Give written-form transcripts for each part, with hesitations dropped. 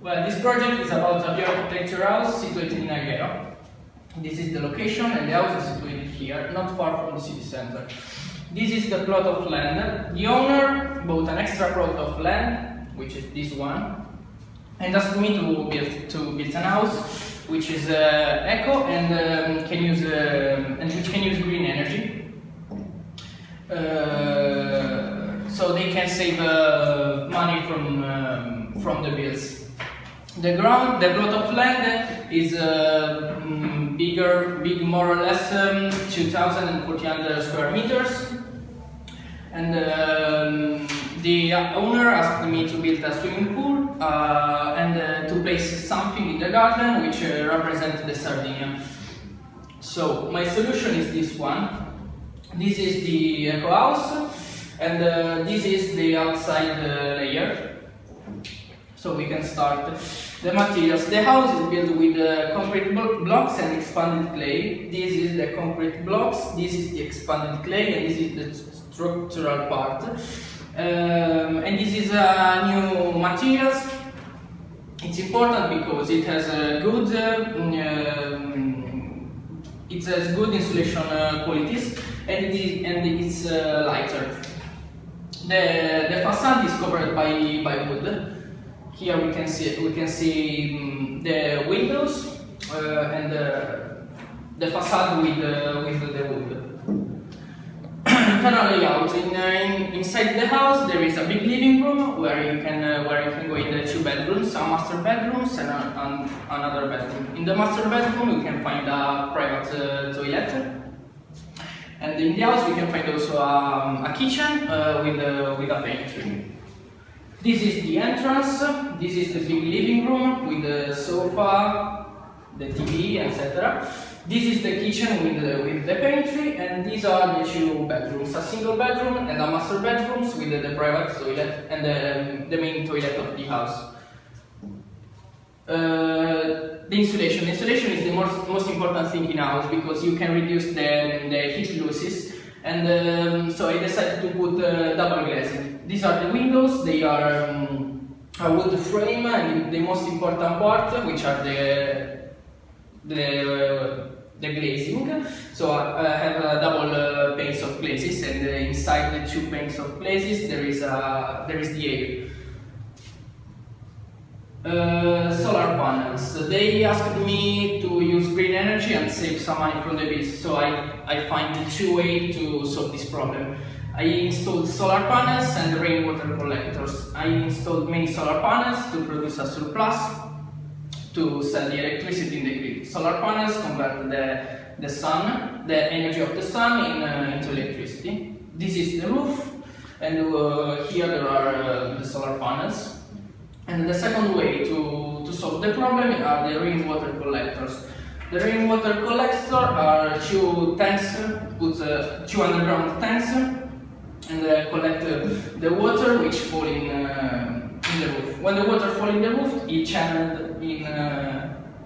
Well, this project is about a architecture house situated in Alghero. This is the location, and the house is situated here, not far from the city center. This is the plot of land. The owner bought an extra plot of land, which is this one, and asked me to build an house which is eco and which can use green energy. So they can save money from the bills. The plot of land is big, more or less 2,400 square meters, and the owner asked me to build a swimming pool and to place something in the garden which represents the Sardinia. So my solution is this one. This is the eco house, and this is the outside layer. So we can start. The materials. The house is built with concrete blocks and expanded clay. This is the concrete blocks, this is the expanded clay, and this is the structural part. And this is new materials. It's important because it has good insulation qualities, and it's lighter. The facade is covered by wood. Here we can see the windows and the facade with the wood. Internal layout. Inside the house there is a big living room where you can go in the two bedrooms, some master bedrooms and another bedroom. In the master bedroom you can find a private toilet. And in the house we can find also a kitchen with a pantry. This is the entrance. This is the big living room with the sofa, the TV, etc. This is the kitchen with the pantry, and these are the two bedrooms, a single bedroom and a master bedrooms with the private toilet and the main toilet of the house. The insulation. The insulation is the most important thing in a house because you can reduce the heat losses, and so I decided to put double glazing. These are the windows. They are a wood frame, and the most important part, which are the glazing. So I have a double panes of glazes, and inside the two panes of glazes there is the air. Solar panels. They asked me to use green energy and save some money from the bills, so I find two ways to solve this problem. I installed solar panels and rainwater collectors. I installed many solar panels to produce a surplus to sell the electricity in the grid. Solar panels convert the sun, the energy of the sun, into electricity. This is the roof, and here there are the solar panels. And the second way to solve the problem are the rainwater collectors. The rainwater collectors are two tanks, two underground tanks, and collect the water which fall in the roof. When the water falls in the roof, it's channeled in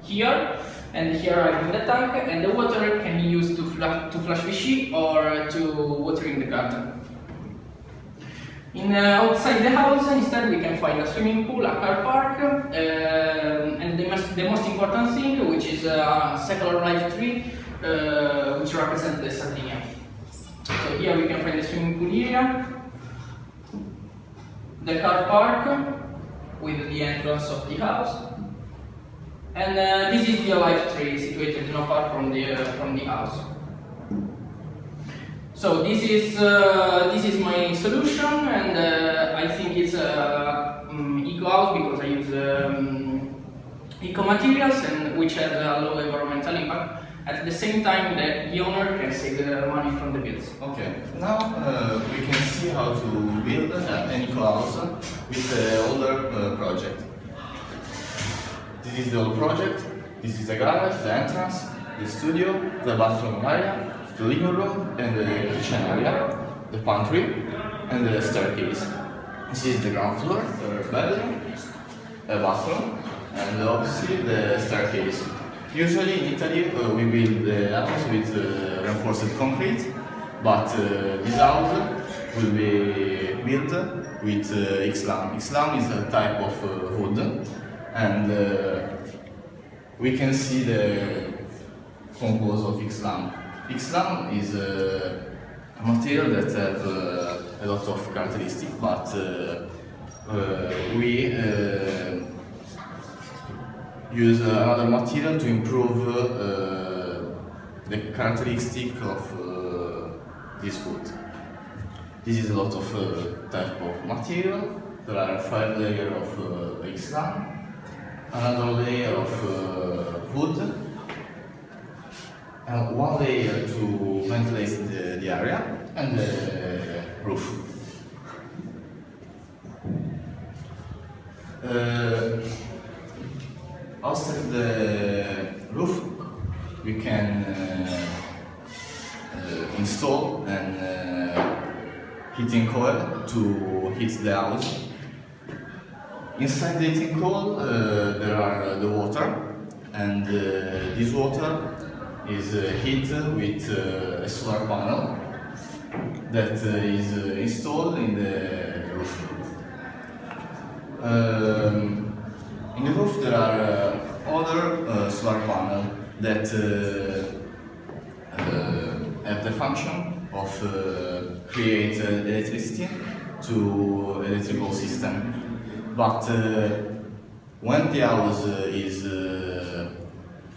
here, and here are in the tank, and the water can be used to flush VC or to watering the garden. Outside the house, instead, we can find a swimming pool, a car park, and the most important thing, which is a secular life tree, which represents the Sardinia. So here we can find the swimming pool area, the car park with the entrance of the house, and this is the life tree situated not far from the house. So this is my solution, and I think it's eco house because I use eco materials and which has a low environmental impact. At the same time, the owner can save the money from the bills. Okay, now we can see how to build an eco house with the older project. This is the old project. This is the garage, the entrance, the studio, the bathroom area, the living room and the kitchen area, the pantry and the staircase. This is the ground floor, the bedroom, a bathroom, and obviously the staircase. Usually in Italy we build the house with reinforced concrete, but this house will be built with Xlam. Xlam is a type of wood and we can see the composed of X-lam. X-lam is a material that have a lot of characteristics, but we use another material to improve the characteristic of this wood. This is a lot of type of material. There are 5 layers of X-lam, another layer of wood, and 1 layer to ventilate the area, and the roof. Outside the roof, we can install an heating coil to heat the house. Inside the heating coil, there are the water, and this water is heated with a solar panel that is installed in the roof. In the roof there are other solar panels that have the function of create electricity to electrical system. But when the house is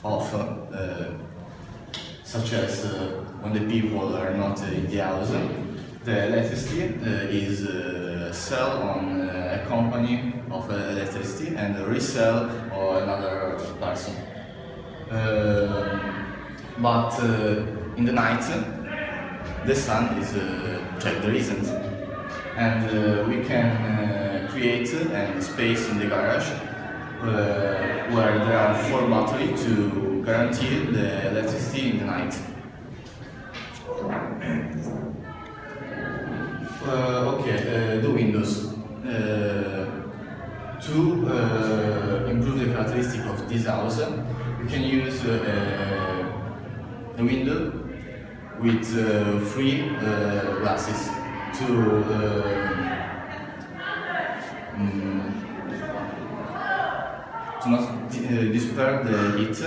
off, such as when the people are not in the house, the electricity is sold on a company of electricity and resell on another person. But in the night, the sun is there isn't, and we can create a space in the garage where there are 4 batteries to guarantee the electricity in the night. The windows. To improve the characteristic of this house, we can use a window with 3 glasses to not disperse the heat,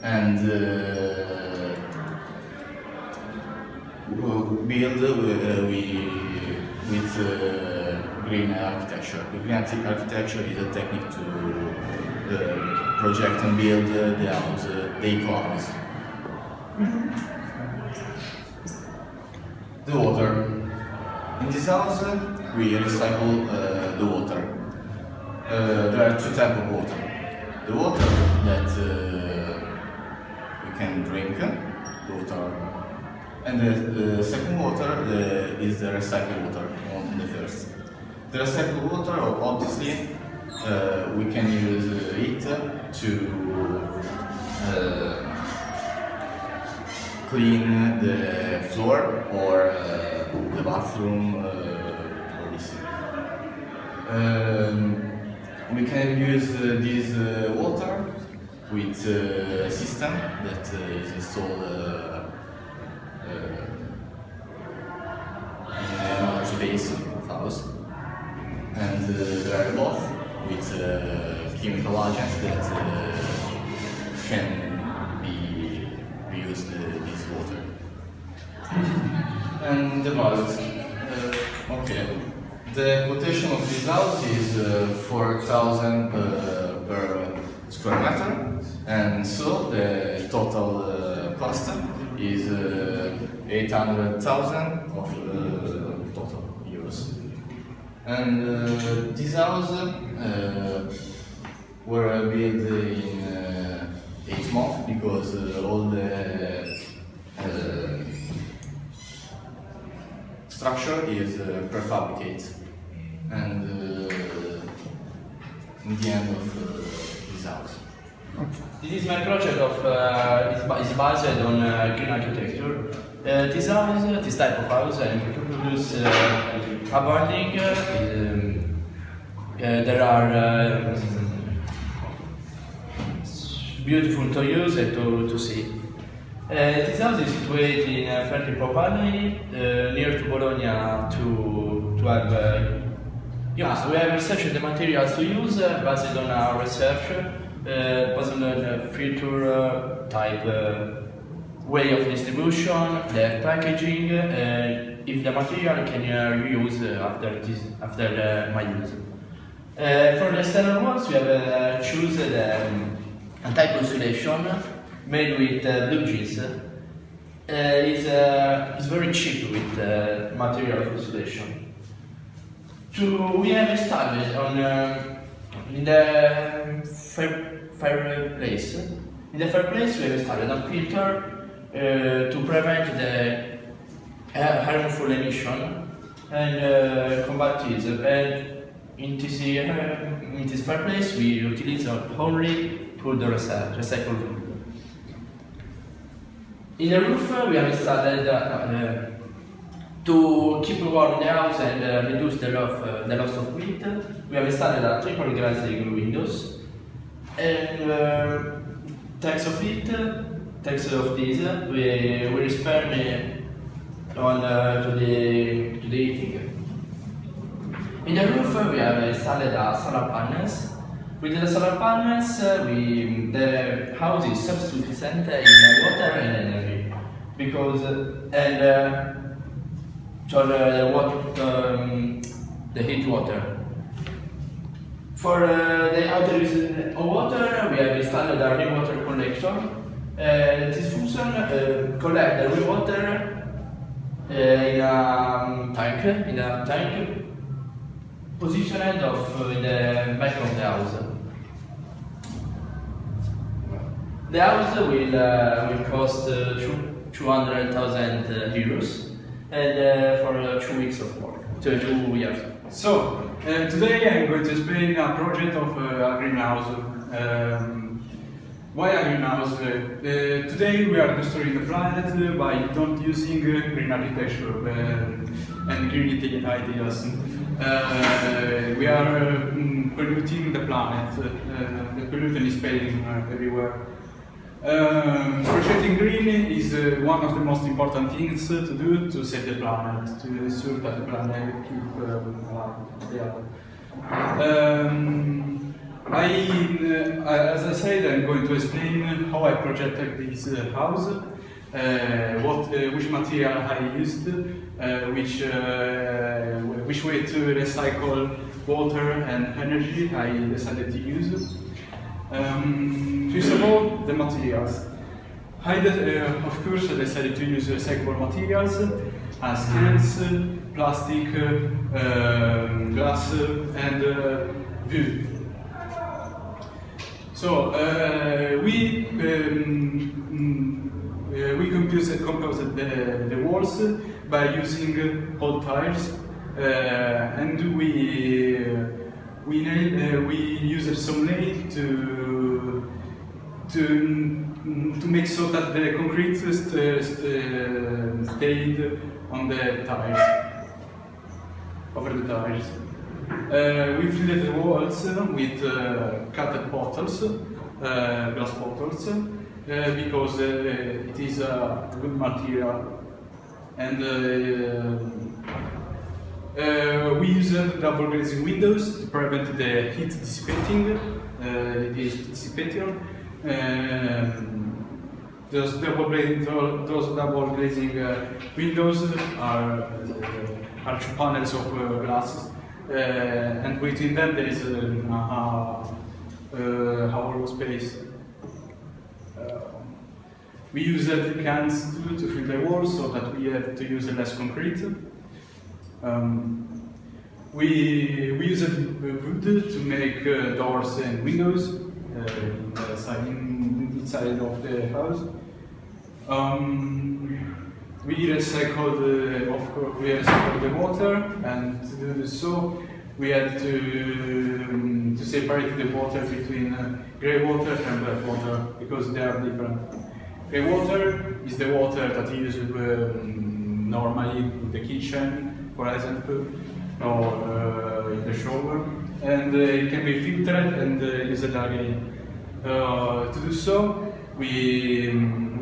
and build with green architecture. The green architecture is a technique to project and build the house, the eco-house. The water. In this house, we recycle the water. There are 2 types of water. The water that we can drink, and the second water is the recycled water, on the first. The recycled water, obviously, we can use it to clean the floor or the bathroom. We can use this water with a system that is installed in another space of house, and there are both with chemical agents that can be reused this water. And the values. The quotation of this house is 4,000 per square meter, and so the total cost is 800,000 of total euros. And this house were built in 8 months because all the structure is prefabricated. And in the end of this house. This is my project of is based on green architecture. This house, this type of house, I produce a building. There are beautiful to use and to see. This house is situated in a friendly Valley, near to Bologna, to have Yes, we have researched the materials to use based on our research, based on the filter type, way of distribution, the packaging, if the material can reuse after my use. For the external ones, we have chosen a type of insulation made with blue jeans. It's very cheap with material of insulation. We have installed on in the fireplace. In the fireplace, we have installed a filter to prevent the harmful emission and combat this. And in this fireplace, we utilize only wood recycled wood. In the roof, we have installed to keep warm the house and reduce the loss of heat. We have installed a triple glazing windows. And thanks of it, thanks of this, we respond on to the heating. In the roof, we have installed solar panels. With the solar panels, the house is self-sufficient in water and energy, because the heat water. For the outer use of water, we have installed a rainwater collector. This function collects the rainwater in a tank positioned in the back of the house. The house will cost 200,000 euros and for 2 weeks of work, 2 years. So, today I'm going to explain a project of a greenhouse. Why a greenhouse? Today we are destroying the planet by not using green architecture and green ideas. We are polluting the planet. The pollution is spreading everywhere. Projecting green is one of the most important things to do to save the planet, to ensure that the planet keep alive. As I said, I'm going to explain how I projected this house, which material I used, which way to recycle water and energy I decided to use. First of all, the materials. Of course, I decided to use recyclable materials as cans, plastic, glass, and wood. So we composed the walls by using old tires, and we used some nail to make so that the concrete stayed on the tires, over the tires. We filled the walls with cutted bottles, glass bottles, because it is a good material. And we used double glazing windows to prevent the heat dissipating. Those double glazing windows are 2 panels of glass, and between them there is a hollow space. We use the cans to fill the walls so that we have to use less concrete. We use wood to make doors and windows inside of the house. We recycled the water, and to do so, we had to separate the water between grey water and black water, because they are different. Grey water is the water that you use normally in the kitchen, for example, or in the shower, and it can be filtered and used again. To do so, we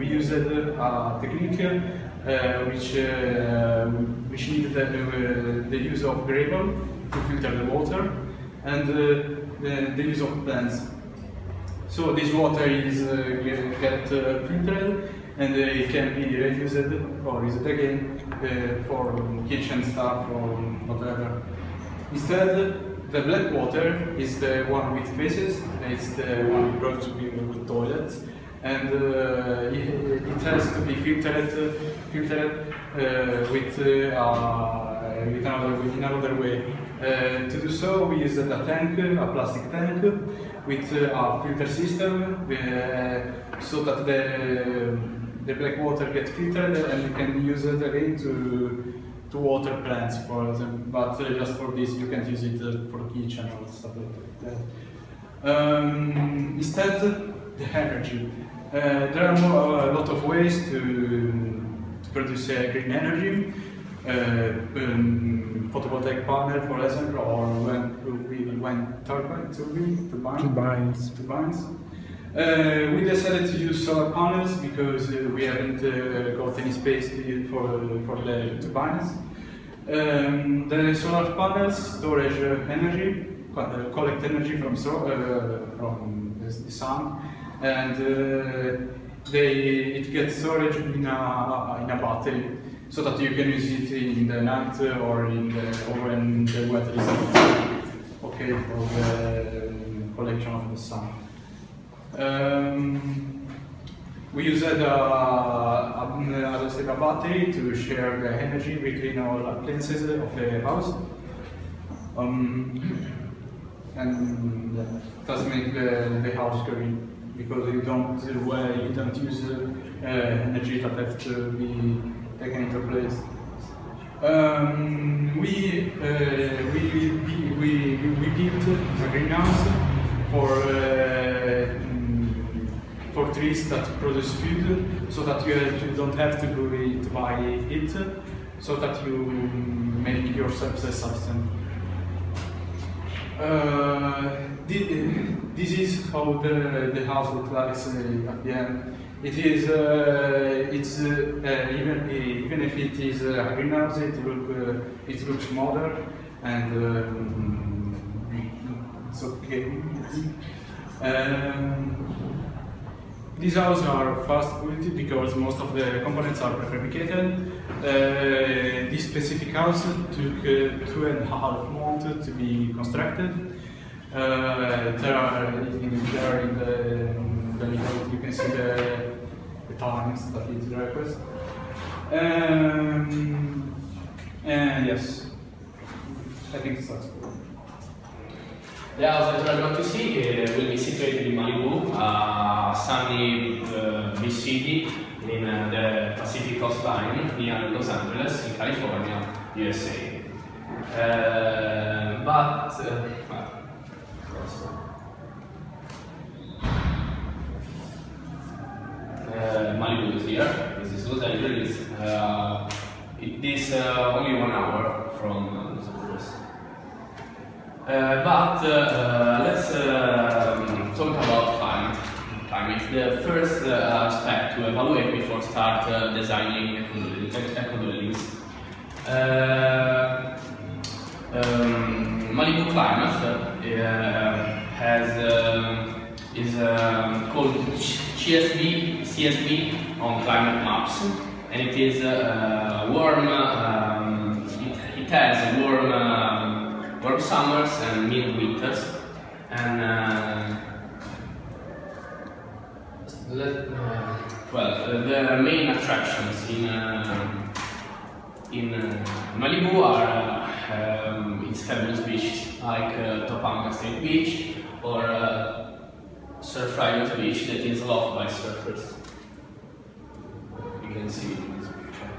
used a technique which needed the use of gravel filter the water, and the use of plants. So this water is get filtered, and it can be reused or used again for kitchen stuff or whatever. Instead, the black water is the one with faces. It's the one brought to be with toilets, and it has to be filtered with another way. To do so, we use a tank, a plastic tank, with a filter system, so that the black water gets filtered and you can use it again to water plants, for example. But just for this, you can use it for kitchen or stuff like that. Instead, the energy. There are a lot of ways to produce green energy. Photovoltaic panel, for example, or when turbines. We decided to use solar panels because we haven't got any space for the turbines. The solar panels storage energy, collect energy from the sun, and it gets storage in a battery, so that you can use it in the night or when the weather is okay for the collection of the sun. We used as I said, a battery to share the energy between all appliances of the house, and that does make the house green, because you don't use energy that has to be taken into place. We built a greenhouse for trees that produce food, so that you don't have to buy it, so that you make yourself self-sufficient. This is how the house looks like at the end. It is even if it is a greenhouse, it looks modern, and it's okay. These houses are fast built because most of the components are prefabricated. This specific house took 2.5 months to be constructed. There are in the layout, you can see the times that it requires. And yes, I think that's cool. The house that we are going to see will be situated in Malibu, a sunny beach city in the Pacific coastline near Los Angeles, in California, USA. Malibu is here. This is Los Angeles. It is only 1 hour from Los Angeles. Let's talk about climate. The first aspect to evaluate before start designing eco-buildings. Malibu climate is called CSV on climate maps, and it is warm. It has warm summers and mild winters, and the main attractions in Malibu are its fabulous beaches like Topanga State Beach or Surfrider Beach, that is loved by surfers. You can see in this picture.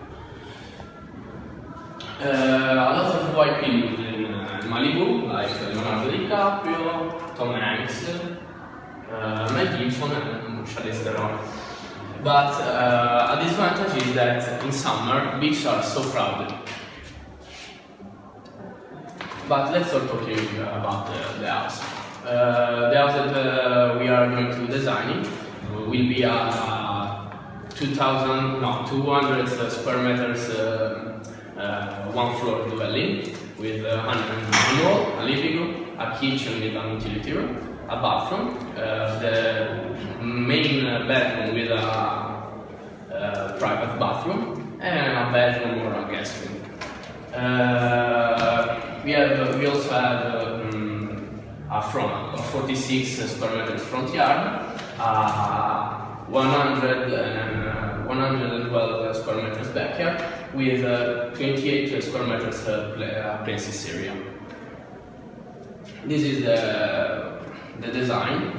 A lot of white people in Malibu, like Leonardo DiCaprio, Tom Hanks, Mel Gibson, and Charlize Theron. But a disadvantage is that in summer, beaches are so crowded. But let's start talking about the house. The house that we are going to design will be a 200 square meters one floor dwelling. with a hall, a living room, a kitchen with an utility room, a bathroom, the main bedroom with a private bathroom, and a bedroom or a guest room. We also have a 46 square meters front yard, 112 square meters backyard with 28 square meters play area. This is the design.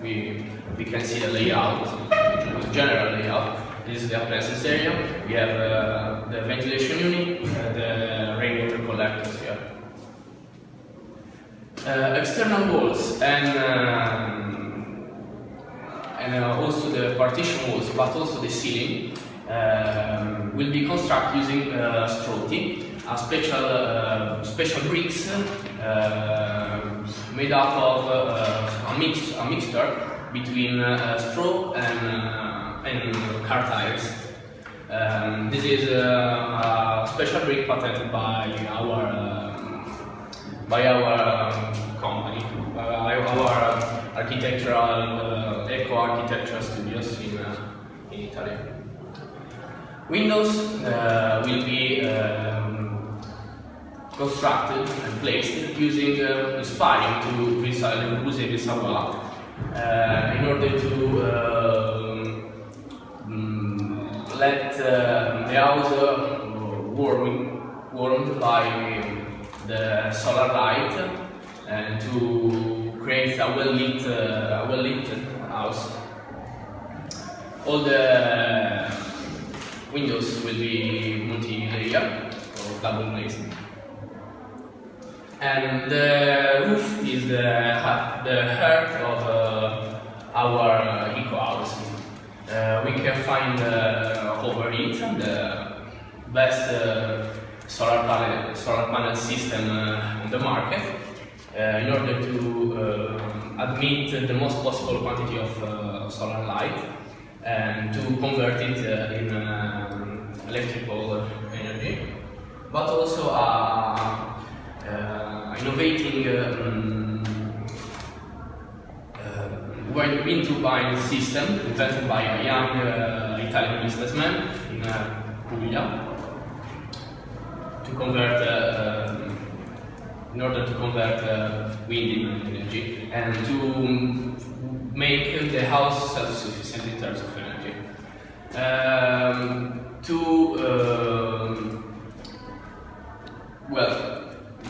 We can see the layout, the general layout. This is the appliances area. We have the ventilation unit, the rainwater collectors here. External walls and also the partition walls, but also the ceiling will be constructed using stroti, a special bricks made up of a mixture between straw and car tires. This is a special brick patented by our company, our architectural eco-architectural studios in Italy. Windows will be constructed and placed using inspiring to Le Corbusier Savoie in order to let the house warmed by the solar light and to create a well-lit house. All the windows will be multi-layer or double glazed. And the roof is the heart of our eco-house. We can find over it the best solar panel system on the market in order to admit the most possible quantity of solar light and to convert it in electrical energy, but also innovating wind turbine system invented by a young Italian businessman in Puglia to convert, in order to convert wind energy and to make the house self-sufficient in terms of energy.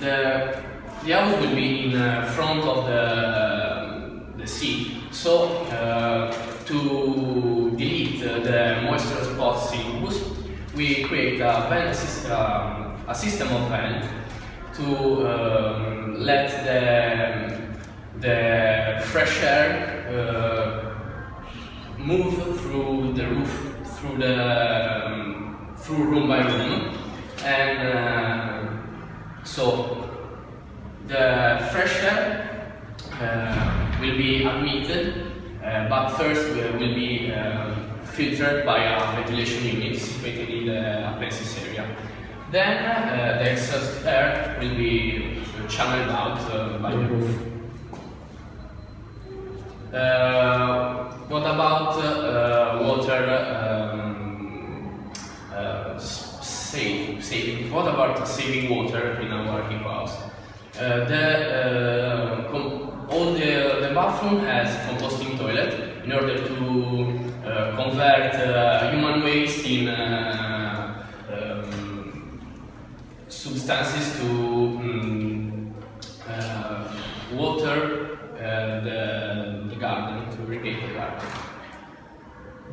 The house will be in front of the sea, so to delete the moisture spots in roof, we create a system of vent to let the fresh air move through the roof, through room by room, and so the fresh air will be admitted, but first will be filtered by a ventilation unit situated in the appliances area. Then the exhaust air will be channeled out by the roof. What about water saving? What about saving water in our house? All the bathroom has composting toilet in order to convert human waste in substances to water the garden, to irrigate the garden.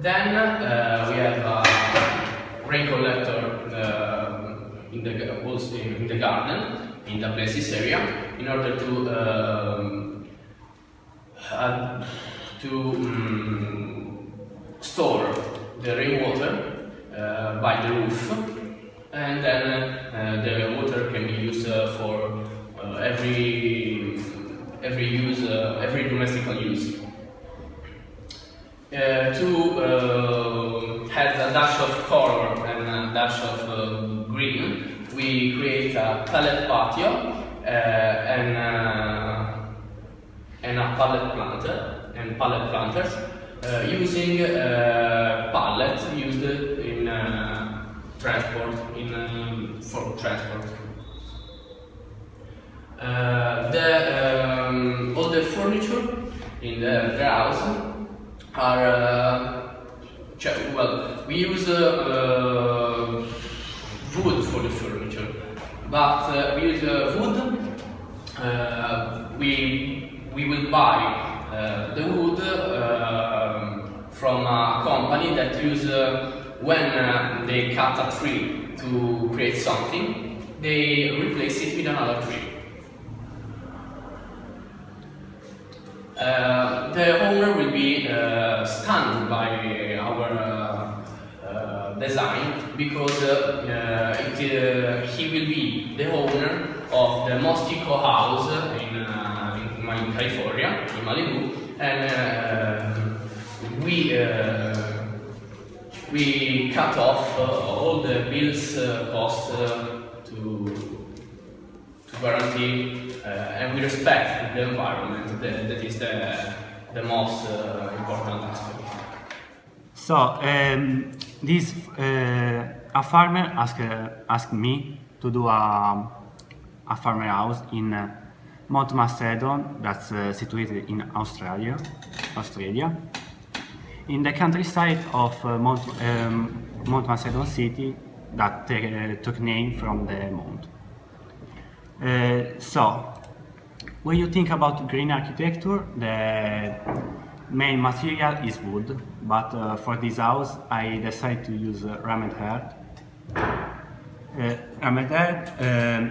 Then we have a rain collector in the garden, in the places area, in order to store the rainwater by the roof, and then the water can be used for every domestic use. To add a dash of color and a dash of green, we create a pallet patio and a pallet planters using pallets used in transport for transport. All the furniture in the house are we use wood for the furniture, but we use wood. We will buy the wood from a company that use when they cut a tree to create something, they replace it with another tree. The owner will be stunned by our design because he will be the owner of the most eco house in California, in Malibu, and we cut off all the bills costs to guarantee and we respect the environment. That is the most important aspect. So a farmer asked me to do a farmer house in Mount Macedon, that's situated in Australia, in the countryside of Mount Macedon city that took name from the mount. So, when you think about green architecture, the main material is wood, but for this house I decided to use rammed earth. Rammed earth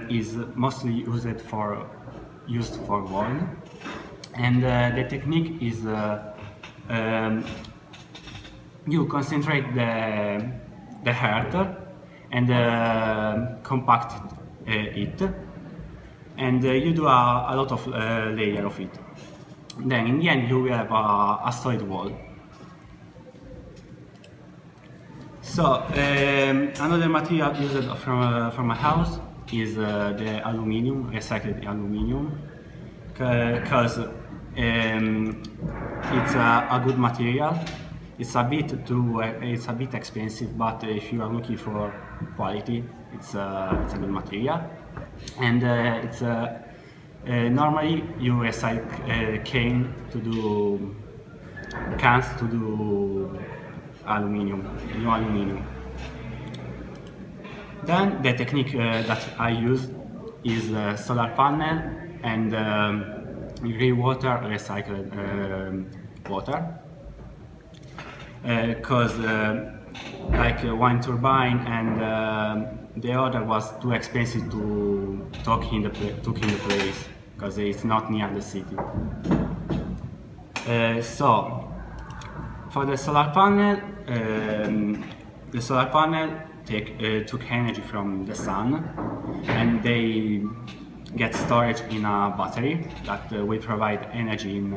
is mostly used for wall, and the technique is you concentrate the earth and compact it, and you do a lot of layer of it. Then in the end you will have a solid wall. So another material used from a house is the aluminium, recycled aluminium, because it's a good material. It's a bit expensive, but if you are looking for quality, it's a good material. And it's normally you recycle cans to do new aluminium. Then the technique that I use is solar panel and grey water, recycled water, because like one turbine and the other was too expensive to took in the place because it's not near the city. So for the solar panel took energy from the sun, and they get storage in a battery that will provide energy in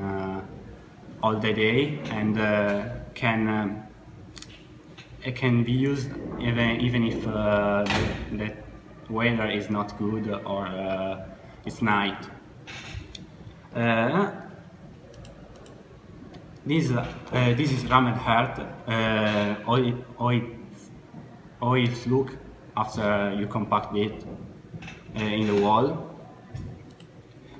all the day, and it can be used even if the weather is not good or it's night. This is rammed earth. How it look after you compact it in the wall.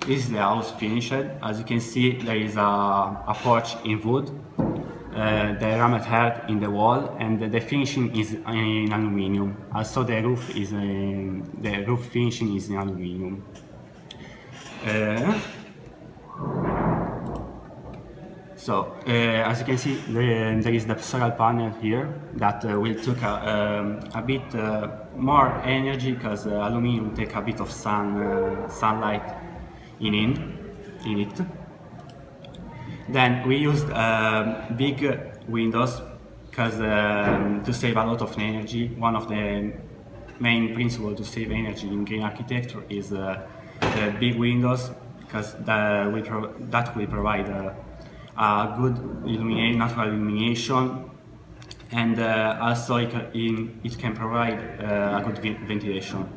This is the house finished. As you can see, there is a porch in wood, the rammed earth in the wall, and the finishing is in aluminium. Also, the roof finishing is in aluminium. So, as you can see, there is the solar panel here that will take a bit more energy because aluminium take a bit of sunlight in it. Then we used big windows because to save a lot of energy. One of the main principles to save energy in green architecture is the big windows, because that will provide a good natural illumination and also it can provide a good ventilation.